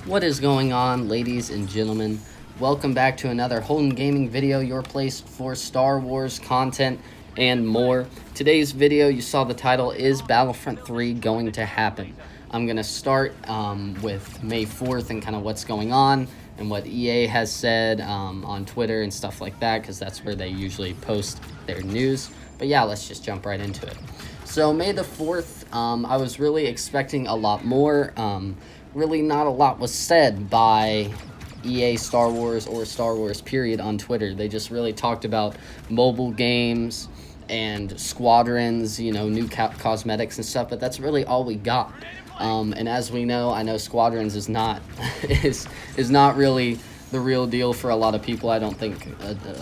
What is going on, ladies and gentlemen? Welcome back to another Holden Gaming video, your place for Star Wars content and more. Today's video, you saw the title, is Battlefront 3 going to happen? I'm going to start with May 4th and kind of what's going on and what EA has said on Twitter and stuff like that, because that's where they usually post their news. But yeah, let's just jump right into it. So May the 4th, I was really expecting a lot more. Really not a lot was said by EA Star Wars or Star Wars period on Twitter. They just really talked about mobile games and squadrons, new cosmetics and stuff, but that's really all we got. And as we know, I know Squadrons is not is not really the real deal for a lot of people. I don't think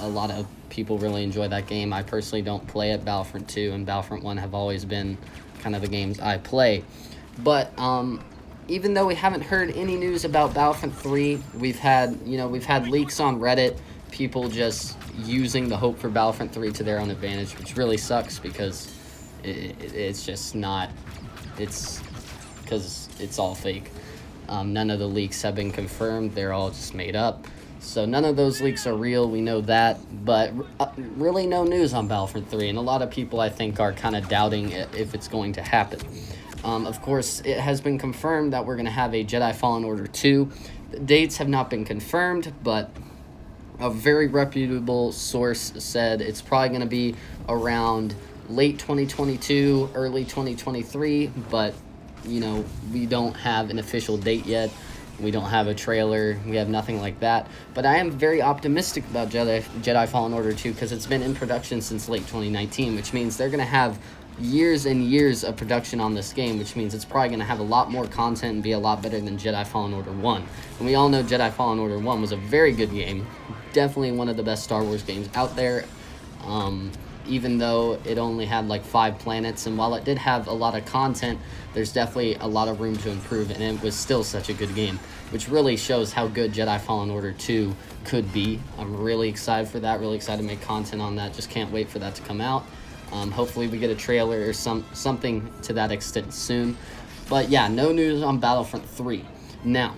a lot of people really enjoy that game. I personally don't play it. Battlefront 2 and Battlefront 1 have always been kind of the games I play. But even though we haven't heard any news about Battlefront 3, we've had leaks on Reddit, people just using the hope for Battlefront 3 to their own advantage, which really sucks because it's just not, it's because it's all fake. None of the leaks have been confirmed. They're all just made up. So none of those leaks are real. We know that. But really no news on Battlefront 3. And a lot of people, I think, are kind of doubting if it's going to happen. Of course, it has been confirmed that we're going to have a Jedi Fallen Order 2. The dates have not been confirmed, but a very reputable source said it's probably going to be around late 2022, early 2023, but we don't have an official date yet. We don't have a trailer. We have nothing like that. But I am very optimistic about Jedi Fallen Order 2 because it's been in production since late 2019, which means they're going to have years and years of production on this game, which means it's probably going to have a lot more content and be a lot better than Jedi Fallen Order 1. And we all know Jedi Fallen Order 1 was a very good game. Definitely one of the best Star Wars games out there. Even though it only had like 5 planets, and while it did have a lot of content, there's definitely a lot of room to improve, and it was still such a good game, which really shows how good Jedi Fallen Order 2 could be. I'm really excited for that, really excited to make content on that. Just can't wait for that to come out. Hopefully we get a trailer or something to that extent soon. But yeah, no news on Battlefront 3. Now,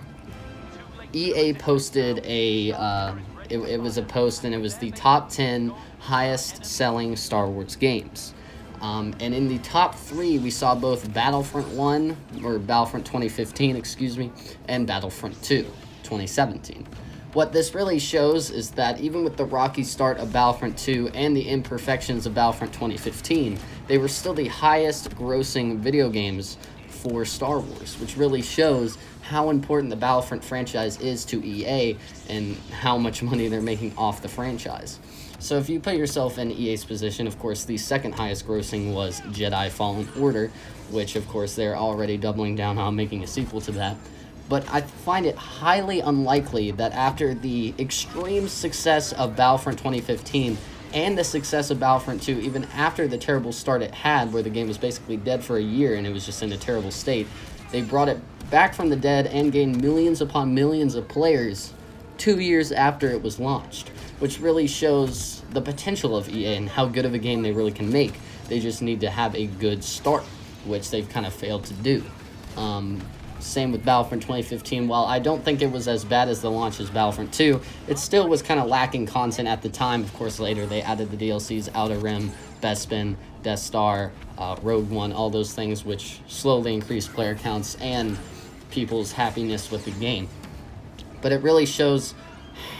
EA posted it was a post, and it was the top 10 highest selling Star Wars games. And in the top 3, we saw both Battlefront 1, or Battlefront 2015, and Battlefront 2, 2017. What this really shows is that even with the rocky start of Battlefront 2 and the imperfections of Battlefront 2015, they were still the highest grossing video games for Star Wars, which really shows how important the Battlefront franchise is to EA and how much money they're making off the franchise. So if you put yourself in EA's position, of course, the second highest grossing was Jedi Fallen Order, which, of course, they're already doubling down on making a sequel to that. But I find it highly unlikely that after the extreme success of Battlefront 2015 and the success of Battlefront 2, even after the terrible start it had, where the game was basically dead for a year and it was just in a terrible state, they brought it back from the dead and gained millions upon millions of players 2 years after it was launched, which really shows the potential of EA and how good of a game they really can make. They just need to have a good start, which they've kind of failed to do. Same with Battlefront 2015. While I don't think it was as bad as the launch as Battlefront 2, it still was kind of lacking content at the time. Of course, later they added the DLCs, Outer Rim, Bespin, Death Star, Rogue One, all those things, which slowly increased player counts and people's happiness with the game. But it really shows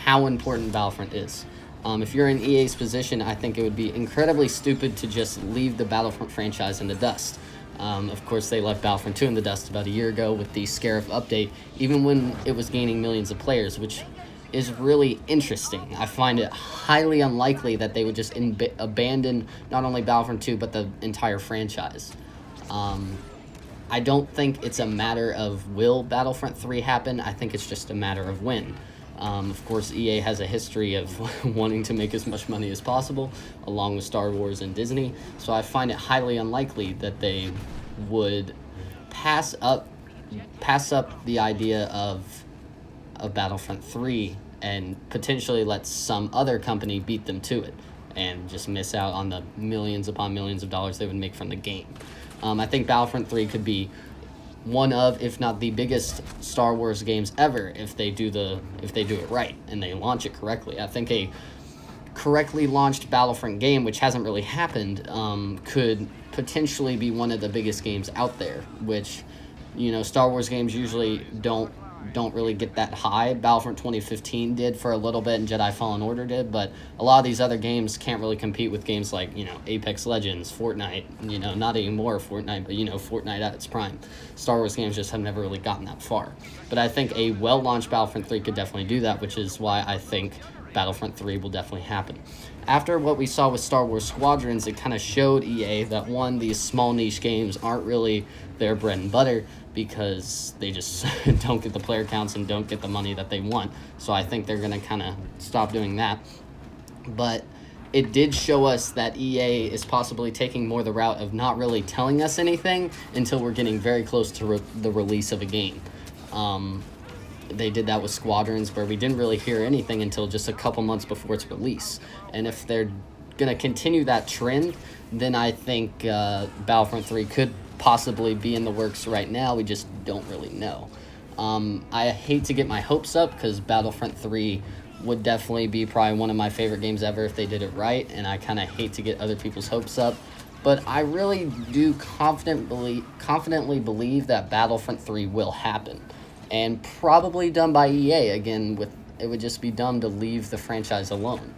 how important Battlefront is. If you're in EA's position, I think it would be incredibly stupid to just leave the Battlefront franchise in the dust. Of course, they left Battlefront 2 in the dust about a year ago with the Scarif update, even when it was gaining millions of players, which is really interesting. I find it highly unlikely that they would just abandon not only Battlefront 2, but the entire franchise. I don't think it's a matter of will Battlefront 3 happen. I think it's just a matter of when. Of course, EA has a history of wanting to make as much money as possible, along with Star Wars and Disney, so I find it highly unlikely that they would pass up the idea of Battlefront 3 and potentially let some other company beat them to it and just miss out on the millions upon millions of dollars they would make from the game. I think Battlefront 3 could be one of, if not the biggest Star Wars games ever if they do it right and they launch it correctly. I think a correctly launched Battlefront game, which hasn't really happened, could potentially be one of the biggest games out there, which, Star Wars games usually don't really get that high. Battlefront 2015 did for a little bit, and Jedi Fallen Order did, but a lot of these other games can't really compete with games like, Apex Legends, Fortnite, not anymore Fortnite, but, Fortnite at its prime. Star Wars games just have never really gotten that far. But I think a well-launched Battlefront 3 could definitely do that, which is why I think Battlefront 3 will definitely happen. After what we saw with Star Wars Squadrons, it kind of showed EA that, one, these small niche games aren't really their bread and butter, because they just don't get the player counts and don't get the money that they want. So I think they're going to kind of stop doing that. But it did show us that EA is possibly taking more the route of not really telling us anything until we're getting very close to the release of a game. They did that with Squadrons, where we didn't really hear anything until just a couple months before its release. And if they're going to continue that trend, then I think Battlefront 3 could possibly be in the works right now. We just don't really know. I hate to get my hopes up, because Battlefront 3 would definitely be probably one of my favorite games ever if they did it right, and I kind of hate to get other people's hopes up. But I really do confidently believe that Battlefront 3 will happen, and probably done by EA. Again, it would just be dumb to leave the franchise alone.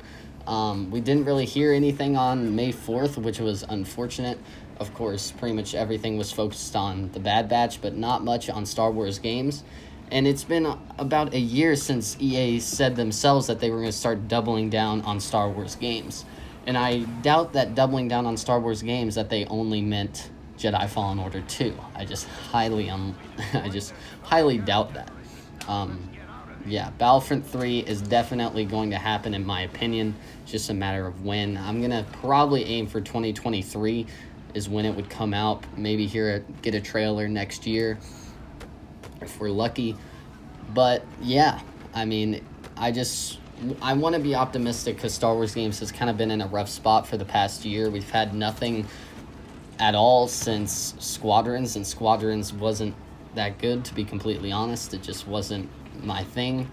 We didn't really hear anything on May 4th, which was unfortunate. Of course, pretty much everything was focused on the Bad Batch, but not much on Star Wars games. And it's been about a year since EA said themselves that they were going to start doubling down on Star Wars games. And I doubt that doubling down on Star Wars games that they only meant Jedi Fallen Order 2. I just highly doubt that. Yeah, Battlefront 3 is definitely going to happen, in my opinion. It's just a matter of when. I'm going to probably aim for 2023 is when it would come out. Maybe get a trailer next year if we're lucky. But yeah, I mean, I want to be optimistic, because Star Wars games has kind of been in a rough spot for the past year. We've had nothing at all since Squadrons, and Squadrons wasn't that good, to be completely honest. It just wasn't my thing,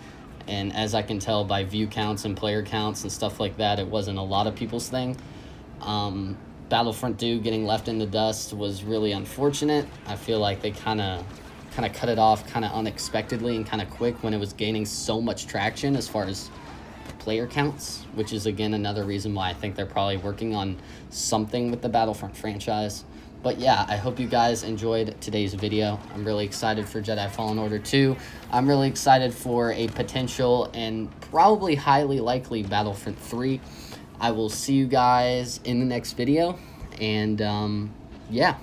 and as I can tell by view counts and player counts and stuff like that, it wasn't a lot of people's thing. Battlefront 2 getting left in the dust was really unfortunate. I feel like they kind of cut it off kind of unexpectedly and kind of quick when it was gaining so much traction as far as player counts, which is again another reason why I think they're probably working on something with the Battlefront franchise. But yeah, I hope you guys enjoyed today's video. I'm really excited for Jedi Fallen Order 2. I'm really excited for a potential and probably highly likely Battlefront 3. I will see you guys in the next video, and yeah.